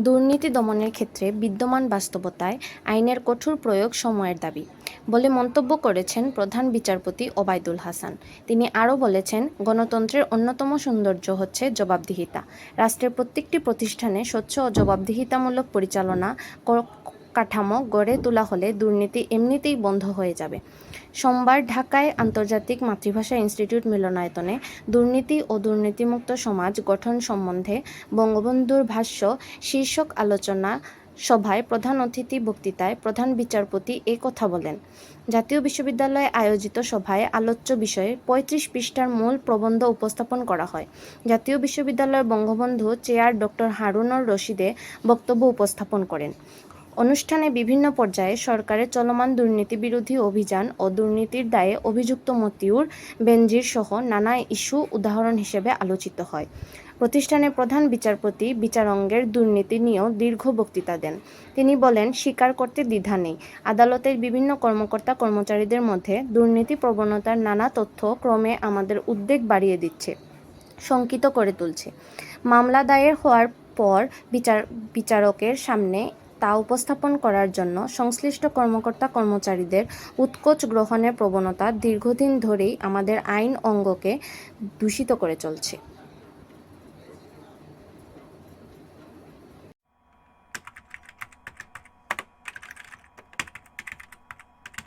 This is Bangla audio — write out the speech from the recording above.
দুর্নীতি দমনের ক্ষেত্রে বিদ্যমান বাস্তবতায় আইনের কঠোর প্রয়োগ সময়ের দাবি বলে মন্তব্য করেছেন প্রধান বিচারপতি ওবায়দুল হাসান। তিনি আরও বলেছেন, গণতন্ত্রের অন্যতম সৌন্দর্য হচ্ছে জবাবদিহিতা। রাষ্ট্রের প্রত্যেকটি প্রতিষ্ঠানে স্বচ্ছ ও জবাবদিহিতামূলক পরিচালনা কাঠামো গড়ে তোলা হলে দুর্নীতি এমনিতেই বন্ধ হয়ে যাবে। সোমবার ঢাকায় আন্তর্জাতিক মাতৃভাষা ইনস্টিটিউট মিলনায়তনে দুর্নীতি ও দুর্নীতিমুক্ত সমাজ গঠন সম্বন্ধে বঙ্গবন্ধুর ভাষ্য শীর্ষক আলোচনা সভায় প্রধান অতিথি বক্তৃতায় প্রধান বিচারপতি এ কথা বলেন। জাতীয় বিশ্ববিদ্যালয়ে আয়োজিত সভায় আলোচ্য বিষয়ে ৩৫ পৃষ্ঠার মূল প্রবন্ধ উপস্থাপন করা হয়। জাতীয় বিশ্ববিদ্যালয়ের বঙ্গবন্ধু চেয়ার ডক্টর হারুনুর রশিদে বক্তব্য উপস্থাপন করেন। অনুষ্ঠানে বিভিন্ন পর্যায়ে সরকারের চলমান দুর্নীতি বিরোধী অভিযান ও দুর্নীতির দায়ে অভিযুক্ত মতিউর বেনজির সহ নানা ইস্যু উদাহরণ হিসেবে আলোচিত হয়। প্রতিষ্ঠানের প্রধান বিচারপতি বিচারাঙ্গের দুর্নীতি নিয়েও দীর্ঘ বক্তৃতা দেন। তিনি বলেন, স্বীকার করতে দ্বিধা নেই, আদালতের বিভিন্ন কর্মকর্তা কর্মচারীদের মধ্যে দুর্নীতি প্রবণতার নানা তথ্য ক্রমে আমাদের উদ্বেগ বাড়িয়ে দিচ্ছে, শঙ্কিত করে তুলছে। মামলা দায়ের হওয়ার পর বিচারকের সামনে তা উপস্থাপন করার জন্য সংশ্লিষ্ট কর্মকর্তা কর্মচারীদের উৎকোচ গ্রহণের প্রবণতা দীর্ঘদিন ধরেই আমাদের আইন অঙ্গকে দূষিত করে চলছে।